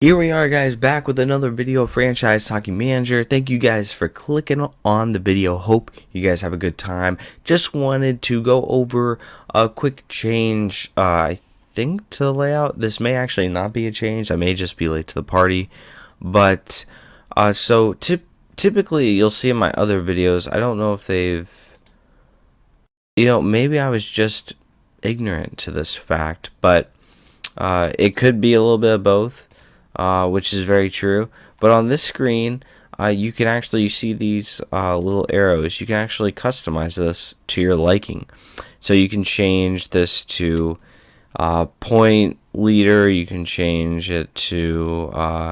Here we are, guys, back with another video, Franchise Talking Manager. Thank you guys for clicking on the video. Hope you guys have a good time. Just wanted to go over a quick change, I think, to the layout. This may actually not be a change. I may just be late to the party. But, typically, you'll see in my other videos, I don't know if they've, maybe I was just ignorant to this fact, but it could be a little bit of both. Which is very true. But on this screen, you can actually see these little arrows. You can actually customize this to your liking. So you can change this to point leader. You can change it to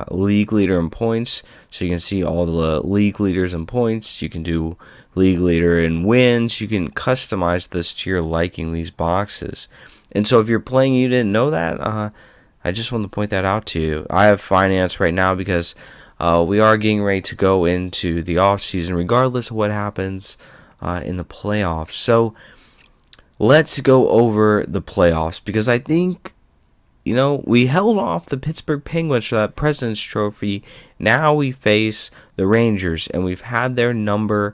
league leader in points. So you can see all the league leaders in points. You can do league leader in wins. You can customize this to your liking, these boxes. And so if you're playing, you didn't know that, I just want to point that out to you. I have finance right now because we are getting ready to go into the off season, regardless of what happens in the playoffs. So let's go over the playoffs because I think, we held off the Pittsburgh Penguins for that President's Trophy. Now we face the Rangers, and we've had their number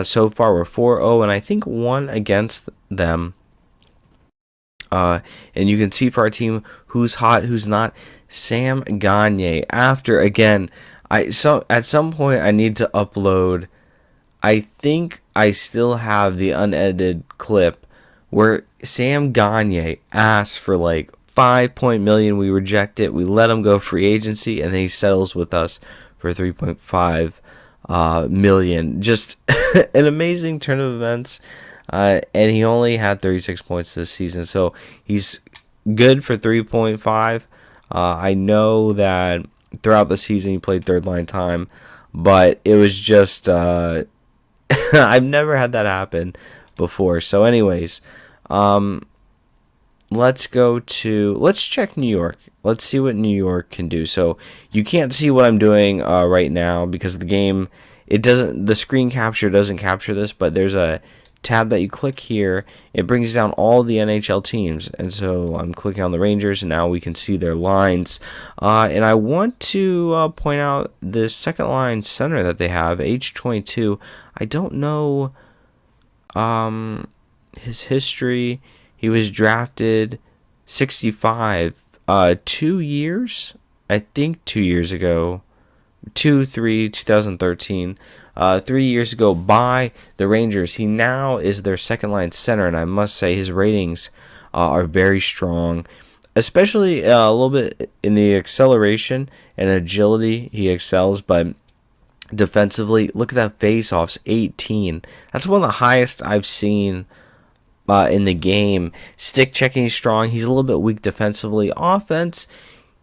so far. We're 4-0, and I think one against them. And you can see for our team who's hot, who's not. Sam Gagner. After, again, at some point I need to upload. I think I still have the unedited clip where Sam Gagner asked for like $5 million. We reject it. We let him go free agency, and then he settles with us for $3.5 million. Just an amazing turn of events. And he only had 36 points this season, so he's good for 3.5. I know that throughout the season he played third line time, but it was just I've never had that happen before. So anyways, let's check New York. Let's see what New York can do. So you can't see what I'm doing right now because the screen capture doesn't capture this, but there's a tab that you click here. It brings down all the NHL teams, and so I'm clicking on the Rangers, and now we can see their lines. And I want to point out this second line center that they have, age 22. I don't know his history. He was drafted 65 2 years, I think 2 years ago. 2013, 3 years ago by the Rangers. He now is their second line center, and I must say his ratings are very strong, especially a little bit in the acceleration and agility. He excels, but defensively, look at that face-offs, 18. That's one of the highest I've seen in the game. Stick checking is strong. He's a little bit weak defensively. Offense,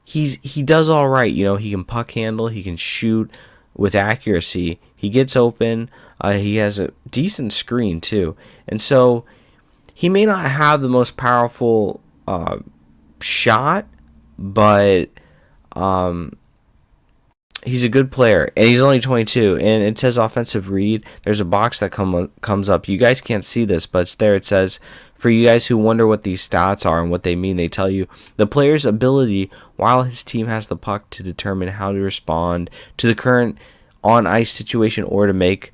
he does all right. He can puck handle, he can shoot with accuracy, he gets open, he has a decent screen too, and so he may not have the most powerful shot, but he's a good player, and he's only 22. And it says offensive read. There's a box that comes up. You guys can't see this, but it's there. It says, for you guys who wonder what these stats are and what they mean, they tell you the player's ability while his team has the puck to determine how to respond to the current on-ice situation or to make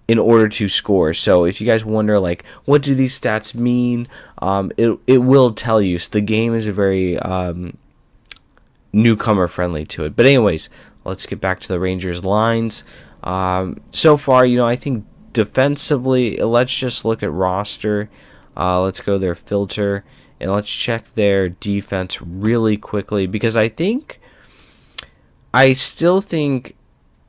in order to score. So if you guys wonder, like, what do these stats mean, it will tell you. So the game is a very newcomer friendly to it. But anyways, let's get back to the Rangers lines. So far, I think defensively, let's just look at roster. Let's go their filter, and let's check their defense really quickly, because I still think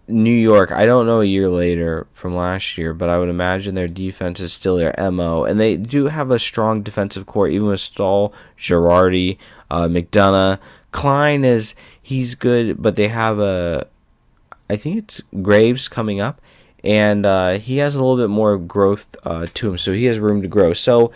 New York, I don't know a year later from last year, but I would imagine their defense is still their MO, and they do have a strong defensive core, even with Stahl, Girardi, McDonough. Klein he's good, but they have I think it's Graves coming up, and he has a little bit more growth to him, so he has room to grow. So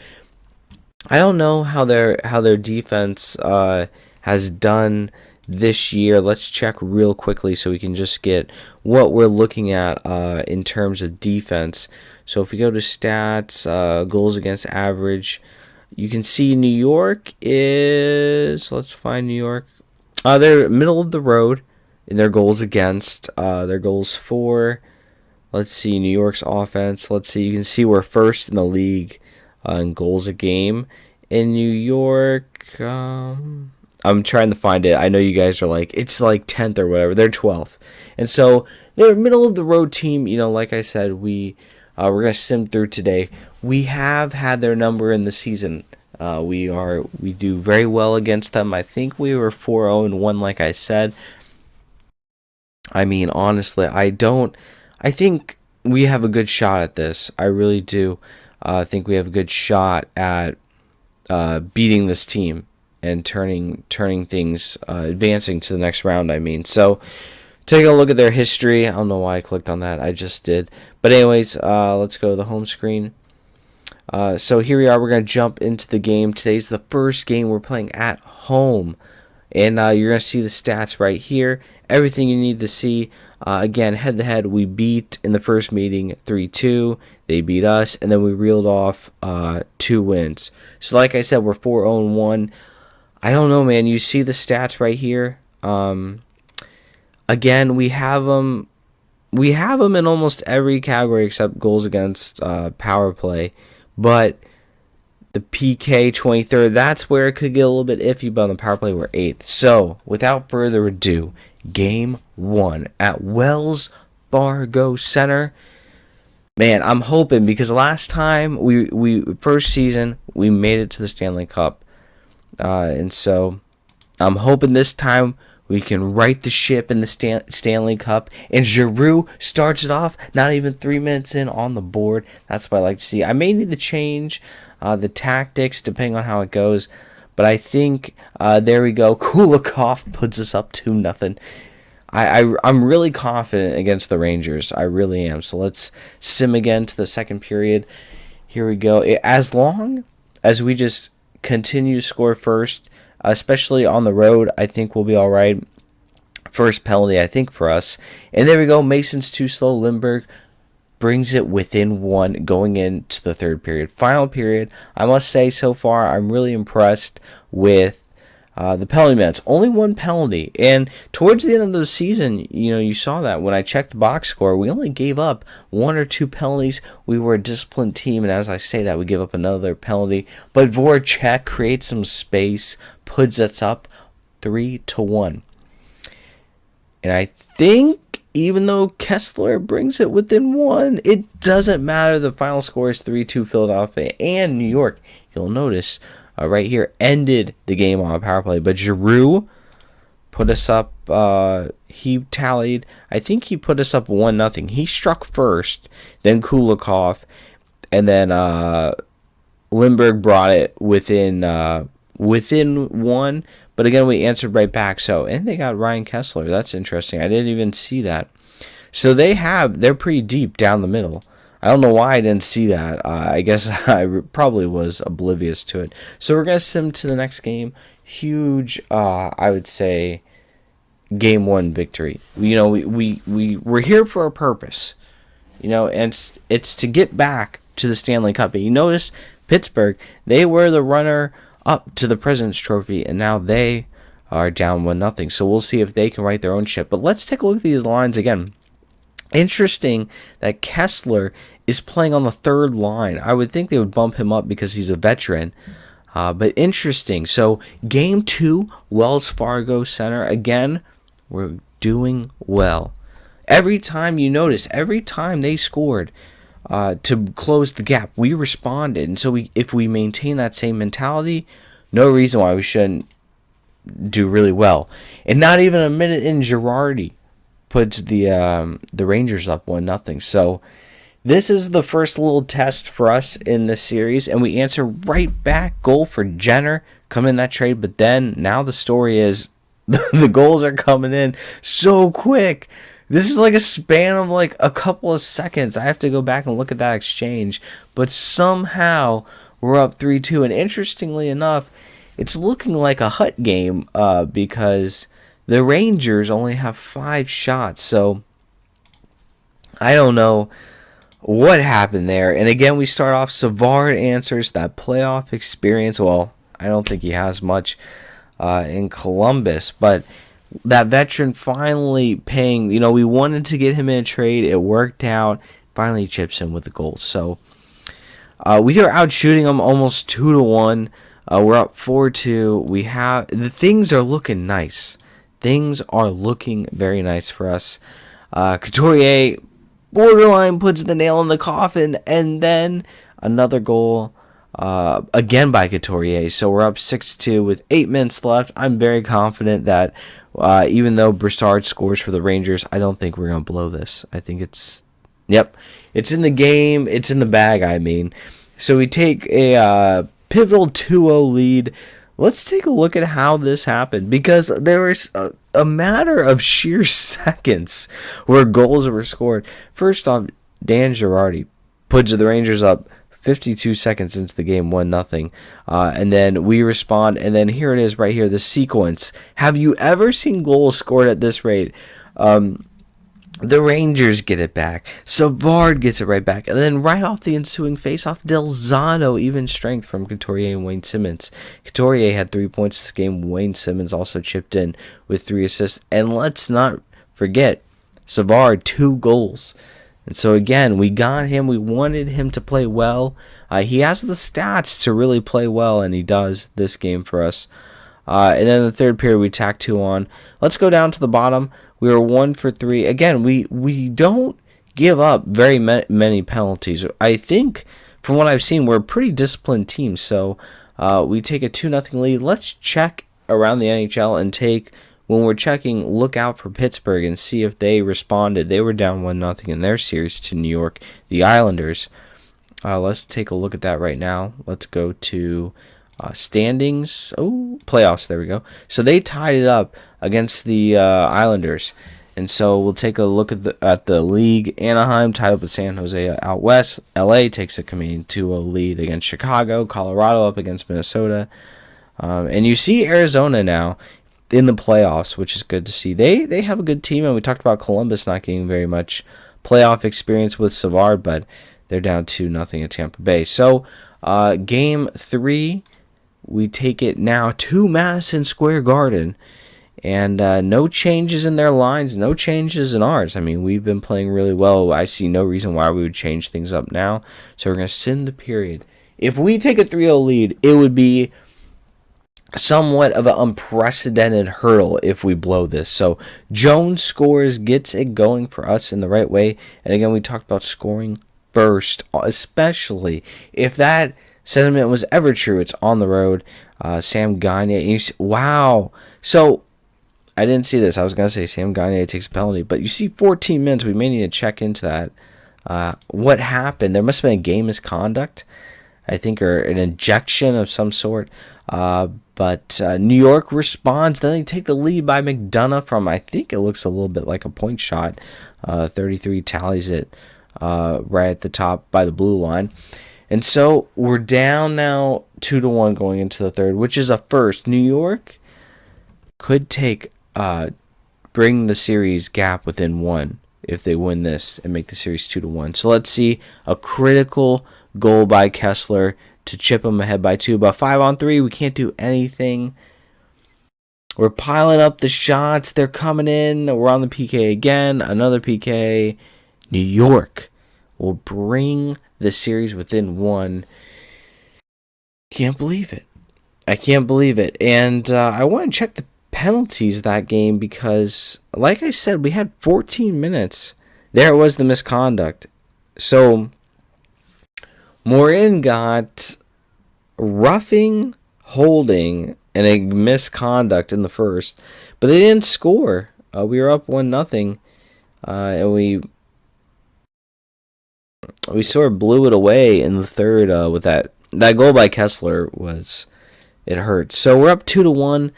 I don't know how their defense has done this year. Let's check real quickly so we can just get what we're looking at in terms of defense. So if we go to stats, goals against average, you can see New York is, let's find New York. They're middle of the road in their goals against. Their goals for, let's see, New York's offense. Let's see, you can see we're first in the league in goals a game. In New York, I'm trying to find it. I know you guys are like, it's like 10th or whatever. They're 12th. And so they're a middle of the road team. You know, like I said, we're going to sim through today. We have had their number in the season. We do very well against them. I think we were 4-0-1, like I said. I mean, honestly, I think we have a good shot at this. I really do. I think we have a good shot at beating this team and turning things, advancing to the next round, I mean. So, take a look at their history. I don't know why I clicked on that. I just did. But anyways, let's go to the home screen. So here we are. We're going to jump into the game. Today's the first game we're playing at home. And you're going to see the stats right here. Everything you need to see. Again, head-to-head, we beat in the first meeting 3-2. They beat us, and then we reeled off 2 wins. So like I said, we're 4-0-1. I don't know, man. You see the stats right here. Again, we have them in almost every category except goals against power play. But the PK 23rd, that's where it could get a little bit iffy, but on the power play we're 8th. So, without further ado, game 1 at Wells Fargo Center. Man, I'm hoping, because last time we first season we made it to the Stanley Cup, and so I'm hoping this time we can right the ship in the Stanley Cup. And Giroux starts it off, not even 3 minutes in on the board. That's what I like to see. I may need to change the tactics depending on how it goes. But I think, there we go. Kulikov puts us up 2-0. I'm really confident against the Rangers. I really am. So let's sim again to the second period. Here we go. As long as we just continue to score first, especially on the road, I think we'll be all right. First penalty, I think, for us. And there we go. Mason's too slow. Lindbergh brings it within 1 going into the third period. Final period, I must say so far, I'm really impressed with the penalty minutes. Only 1 penalty. And towards the end of the season, you know, you saw that when I checked the box score, we only gave up 1 or 2 penalties. We were a disciplined team, and as I say that, we give up another penalty. But Voracek creates some space, puts us up 3-1. And I think even though Kessler brings it within 1, it doesn't matter. The final score is 3-2 Philadelphia, and New York, you'll notice right here, ended the game on a power play. But Giroux put us up, he tallied, I think he put us up 1-0. He struck first, then Kulikov, and then Lindbergh brought it within 1. But again, we answered right back. So, and they got Ryan Kessler. That's interesting. I didn't even see that. So they're pretty deep down the middle. I don't know why I didn't see that. I guess I probably was oblivious to it. So we're going to sim to the next game. Huge, I would say, game 1 victory. You know, we're here for a purpose. You know, and it's to get back to the Stanley Cup. And you notice Pittsburgh, they were the runner up to the President's Trophy, and now they are down 1-0. So we'll see if they can right their own ship. But let's take a look at these lines again. Interesting that Kessler is playing on the 3rd line. I would think they would bump him up because he's a veteran. But interesting. So game 2, Wells Fargo Center. Again, we're doing well. Every time you notice, every time they scored to close the gap, we responded. And so if we maintain that same mentality, no reason why we shouldn't do really well. And not even a minute in, Girardi puts the Rangers up 1-0. So this is the first little test for us in this series, and we answer right back. Goal for Jenner coming in that trade. But then now the story is the goals are coming in so quick. This is like a span of like a couple of seconds. I have to go back and look at that exchange. But somehow we're up 3-2. And interestingly enough, it's looking like a Hut game because the Rangers only have 5 shots. So I don't know what happened there. And again, we start off. Savard answers that playoff experience. Well, I don't think he has much. in Columbus, but that veteran finally paying. We wanted to get him in a trade. It worked out. Finally chips in with the goal. So we are out shooting them almost 2-1. We're up 4-2. Things are looking nice. Things are looking very nice for us. Couturier borderline puts the nail in the coffin, and then another goal again by Couturier. So we're up 6-2 with 8 minutes left. I'm very confident that even though Broussard scores for the Rangers, I don't think we're going to blow this. I think it's in the game. It's in the bag, I mean. So we take a pivotal 2-0 lead. Let's take a look at how this happened, because there was a matter of sheer seconds where goals were scored. First off, Dan Girardi puts the Rangers up 52 seconds into the game, 1-0. And then we respond, and then here it is right here, the sequence. Have you ever seen goals scored at this rate? The Rangers get it back. Savard gets it right back. And then right off the ensuing faceoff, Delzano, even strength from Couturier and Wayne Simmons. Couturier had 3 points this game. Wayne Simmons also chipped in with 3 assists. And let's not forget, Savard, 2 goals. And so again, we got him. We wanted him to play well. He has the stats to really play well, and he does this game for us. And then in the third period, we tack 2 on. Let's go down to the bottom. We were 1 for 3. Again, we don't give up very many penalties. I think, from what I've seen, we're a pretty disciplined team. So we take a 2-0 lead. Let's check around the NHL and when we're checking, look out for Pittsburgh and see if they responded. They were down 1-0 in their series to New York, the Islanders. Let's take a look at that right now. Let's go to standings. Playoffs. There we go. So they tied it up against the Islanders, and so we'll take a look at the league. Anaheim tied up with San Jose out west. LA takes a commanding 2-0 lead against Chicago. Colorado up against Minnesota, and you see Arizona now in the playoffs, which is good to see. They have a good team, and we talked about Columbus not getting very much playoff experience with Savard, but they're down 2-0 at Tampa Bay. So game 3. We take it now to Madison Square Garden, and no changes in their lines, no changes in ours. I mean, we've been playing really well. I see no reason why we would change things up now. So we're going to send the period. If we take a 3-0 lead, it would be somewhat of an unprecedented hurdle if we blow this. So Jones scores, gets it going for us in the right way. And again, we talked about scoring first, especially if that sentiment was ever true. It's on the road. Sam Gagner. Wow. So I didn't see this. I was going to say Sam Gagner takes a penalty, but you see 14 minutes. We may need to check into that. What happened? There must have been a game misconduct, I think, or an ejection of some sort. But New York responds. Then they take the lead by McDonough from, I think it looks a little bit like a point shot. 33 tallies it right at the top by the blue line. And so we're down now 2-1 going into the third, which is a first. New York could bring the series gap within 1 if they win this and make the series 2-1. So let's see a critical goal by Kessler to chip them ahead by 2. But 5-on-3, we can't do anything. We're piling up the shots. They're coming in. We're on the PK again. Another PK. New York will bring the series within 1. Can't believe it. I can't believe it. And I want to check the penalties that game because, like I said, we had 14 minutes. There was the misconduct. So Morin got roughing, holding, and a misconduct in the first, but they didn't score. We were up 1-0, and we sort of blew it away in the third with that goal by Kessler. It hurt. So we're up 2-1.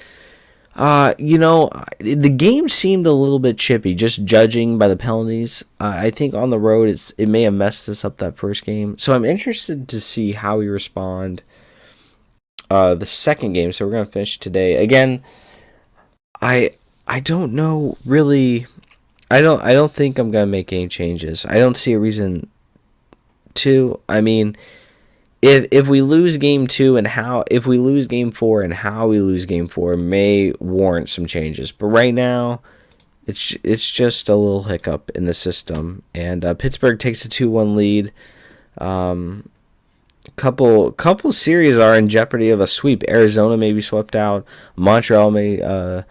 The game seemed a little bit chippy, just judging by the penalties. I think on the road it may have messed us up that first game. So I'm interested to see how we respond the second game. So we're gonna finish today. Again, I don't know really. I don't think I'm gonna make any changes. I don't see a reason to. I mean, if we lose game 2 and how if we lose game 4 and how we lose game 4 may warrant some changes. But right now, it's just a little hiccup in the system, and Pittsburgh takes a 2-1 lead. Couple series are in jeopardy of a sweep. Arizona may be swept out. Montreal may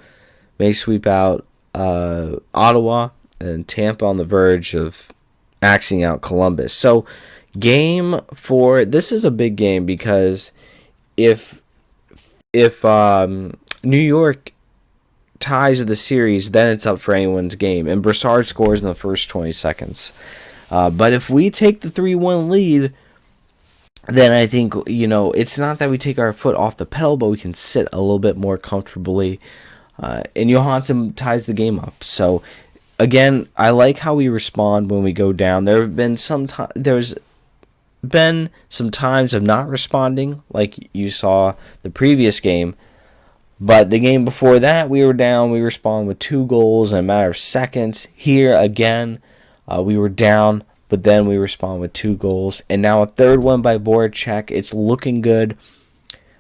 sweep out Ottawa, and Tampa on the verge of axing out Columbus. So game 4, this is a big game because if New York ties the series, then it's up for anyone's game, and Brassard scores in the first 20 seconds. But if we take the 3-1 lead, then I think, it's not that we take our foot off the pedal, but we can sit a little bit more comfortably. And Johansson ties the game up. So, again, I like how we respond when we go down. There's been some times of not responding, like you saw the previous game. But the game before that, we were down. We responded with 2 goals in a matter of seconds. Here, again, we were down, but then we respond with 2 goals. And now a third one by Voracek. It's looking good.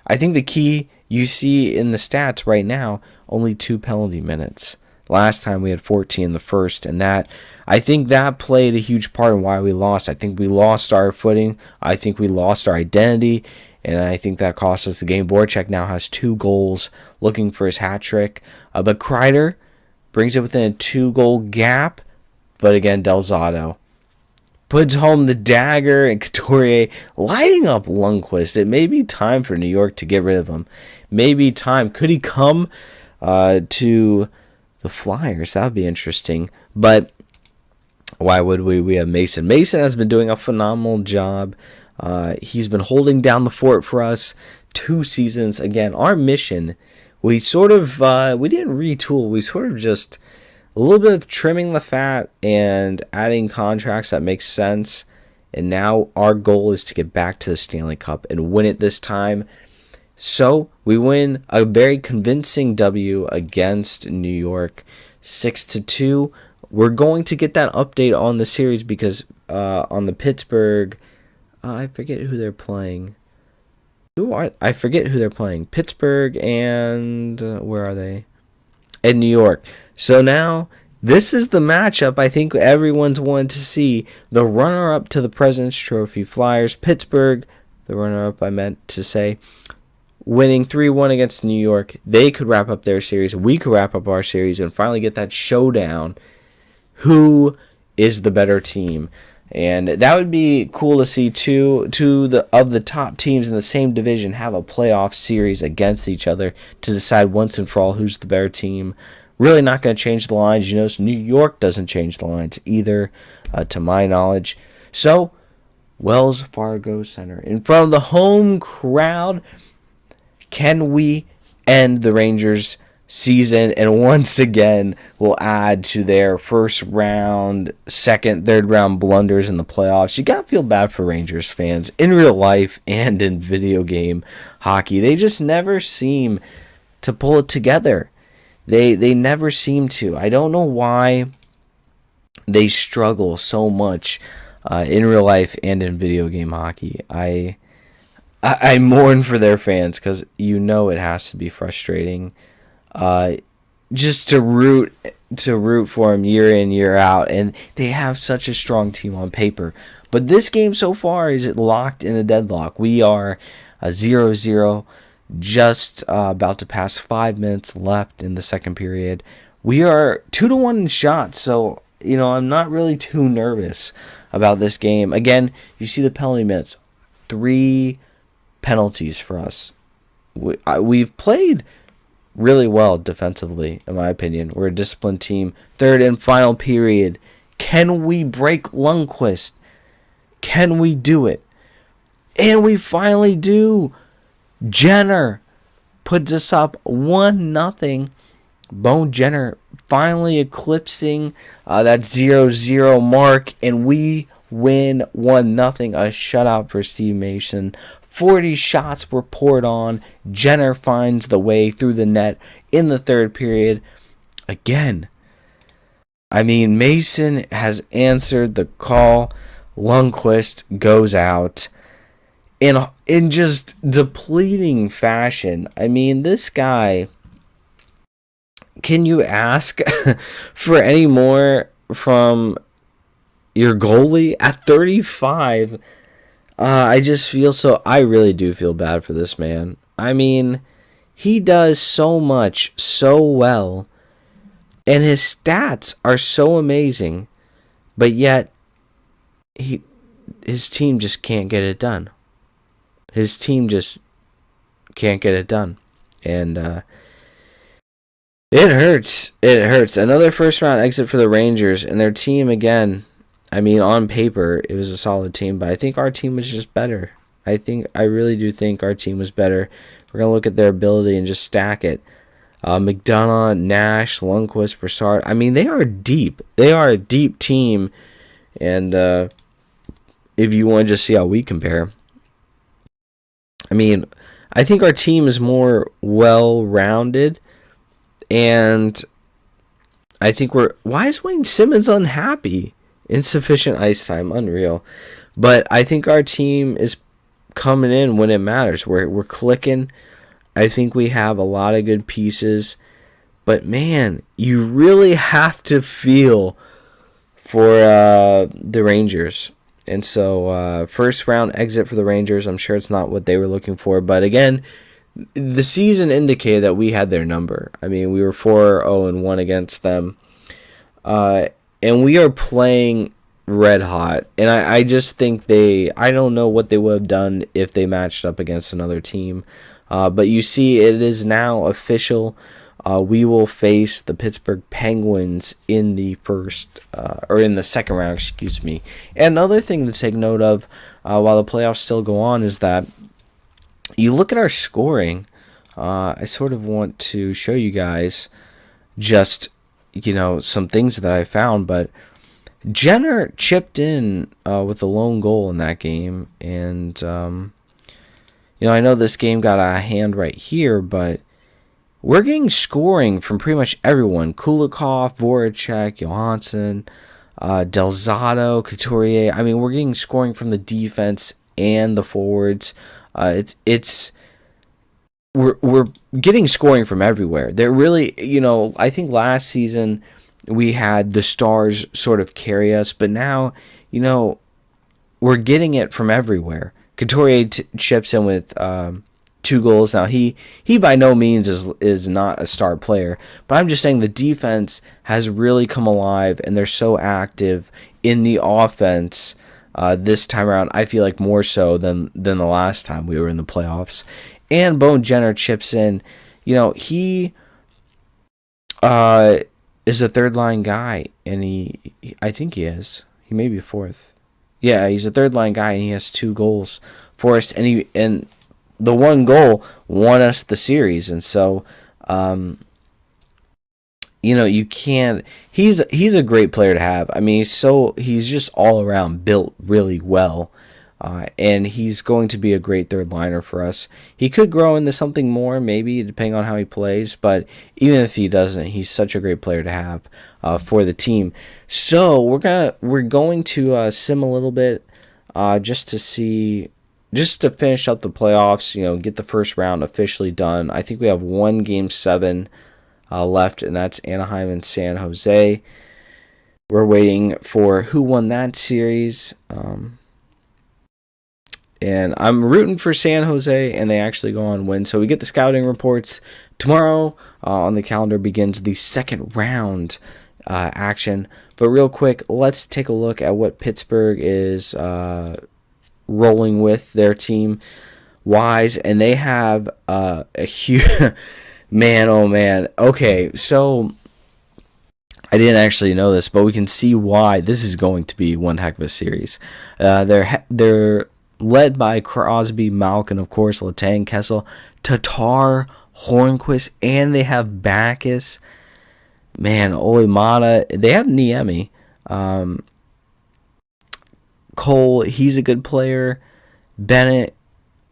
I think the key you see in the stats right now, only 2 penalty minutes. Last time we had 14 in the first, and I think that played a huge part in why we lost. I think we lost our footing. I think we lost our identity, and I think that cost us the game. Voracek now has 2 goals, looking for his hat trick. But Kreider brings it within a 2-goal gap, but again, Del Zotto puts home the dagger, and Couturier lighting up Lundqvist. It may be time for New York to get rid of him. Maybe time. Could he come to the Flyers? That would be interesting. But why would we? We have Mason. Mason has been doing a phenomenal job. He's been holding down the fort for us 2 seasons. Again, our mission, we didn't retool. We sort of just a little bit of trimming the fat and adding contracts that make sense. And now our goal is to get back to the Stanley Cup and win it this time. So we win a very convincing W against New York, 6-2. We're going to get that update on the series because on the Pittsburgh, I forget who they're playing. I forget who they're playing. Pittsburgh and where are they? And New York. So now this is the matchup I think everyone's wanted to see. The runner-up to the President's Trophy, Flyers. Pittsburgh, the runner-up I meant to say, winning 3-1 against New York. They could wrap up their series. We could wrap up our series and finally get that showdown. Who is the better team? And that would be cool to see two of the top teams in the same division have a playoff series against each other to decide once and for all who's the better team. Really not going to change the lines. You notice New York doesn't change the lines either, to my knowledge. So, Wells Fargo Center. In front of the home crowd, can we end the Rangers season and once again will add to their first round, second, third round blunders in the playoffs? You got to feel bad for Rangers fans in real life and in video game hockey. They just never seem to pull it together. They never seem to. I don't know why they struggle so much in real life and in video game hockey. I mourn for their fans because it has to be frustrating. Just to root for them year in, year out, and they have such a strong team on paper. But this game so far is locked in a deadlock. We are 0-0, just about to pass 5 minutes left in the second period. We are 2-1 in shots, so I'm not really too nervous about this game. Again, you see the penalty minutes, 3 penalties for us. We've played really well defensively, in my opinion. We're a disciplined team. Third and final period. Can we break Lundqvist? Can we do it? And we finally do. Jenner puts us up 1-0. Bone Jenner finally eclipsing that 0-0 mark, and we win 1-0. A shutout for Steve Mason. 40 shots were poured on. Jenner finds the way through the net in the third period. Again, Mason has answered the call. Lundqvist goes out. in just depleting fashion. I mean, this guy, can you ask for any more from your goalie at 35? I really do feel bad for this man. I mean, he does so much so well, and his stats are so amazing, but yet his team just can't get it done. His team just can't get it done. And it hurts. It hurts. Another first round exit for the Rangers, and their team again. I mean, on paper, it was a solid team, but I think our team was just better. I really do think our team was better. We're going to look at their ability and just stack it. McDonough, Nash, Lundqvist, Brassard. I mean, they are deep. They are a deep team. And if you want to just see how we compare, I mean, I think our team is more well-rounded. And I think why is Wayne Simmons unhappy? Insufficient ice time, unreal. But I think our team is coming in when it matters. We're clicking. I think we have a lot of good pieces. But man, you really have to feel for the Rangers. And so first round exit for the Rangers. I'm sure it's not what they were looking for. But again, the season indicated that we had their number. I mean, we were 4-0-1 against them. And we are playing red hot. And I just think I don't know what they would have done if they matched up against another team. But you see, it is now official. We will face the Pittsburgh Penguins in the second round, excuse me. And another thing to take note of while the playoffs still go on is that you look at our scoring. I sort of want to show you guys just some things that I found, but Jenner chipped in with a lone goal in that game, and I know this game got out of hand right here, but we're getting scoring from pretty much everyone: Kulikov, Voracek, Johansson, Delzato, Couturier. I mean, we're getting scoring from the defense and the forwards. We're getting scoring from everywhere. They're really, I think last season we had the Stars sort of carry us, but now, we're getting it from everywhere. Couturier chips in with 2 goals. Now, he by no means is not a star player, but I'm just saying the defense has really come alive, and they're so active in the offense this time around. I feel like more so than the last time we were in the playoffs. And Boone Jenner chips in. He is a third-line guy, and I think he is. He may be fourth. Yeah, he's a third-line guy, and he has 2 goals for us. And the 1 goal won us the series. And so, you can't. He's a great player to have. I mean, he's just all around built really well. And he's going to be a great third liner for us. He could grow into something more, maybe, depending on how he plays. But even if he doesn't, he's such a great player to have for the team. So we're going to sim a little bit just to finish up the playoffs. Get the first round officially done. I think we have 1 Game 7 left, and that's Anaheim and San Jose. We're waiting for who won that series. And I'm rooting for San Jose, and they actually go on and win. So we get the scouting reports tomorrow. On the calendar begins the second round action. But real quick, let's take a look at what Pittsburgh is rolling with, their team wise, and they have a huge man. Oh man. Okay, so I didn't actually know this, but we can see why this is going to be one heck of a series. They're led by Crosby, Malkin, of course, Letang, Kessel, Tatar, Hornquist, and they have Backus. Man, Olimata. They have Niemi. Cole, he's a good player. Bennett.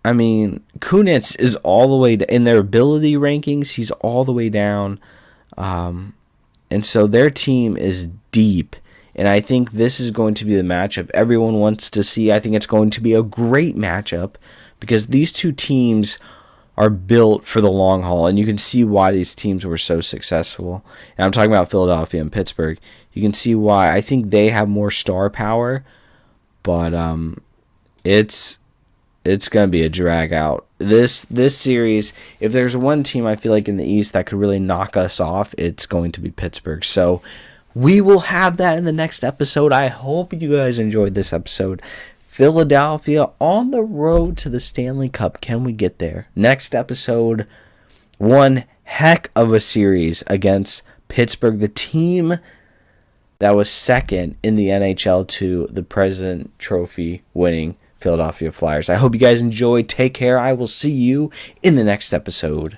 I mean, Kunitz is all the way in their ability rankings. He's all the way down. And so their team is deep. And I think this is going to be the matchup everyone wants to see. I think it's going to be a great matchup because these two teams are built for the long haul, and you can see why these teams were so successful. And I'm talking about Philadelphia and Pittsburgh. You can see why. I think they have more star power, but it's going to be a drag out. This series, if there's one team I feel like in the East that could really knock us off, it's going to be Pittsburgh. So we will have that in the next episode. I hope you guys enjoyed this episode. Philadelphia on the road to the Stanley Cup. Can we get there? Next episode, one heck of a series against Pittsburgh, the team that was second in the NHL to the President Trophy winning Philadelphia Flyers. I hope you guys enjoyed. Take care. I will see you in the next episode.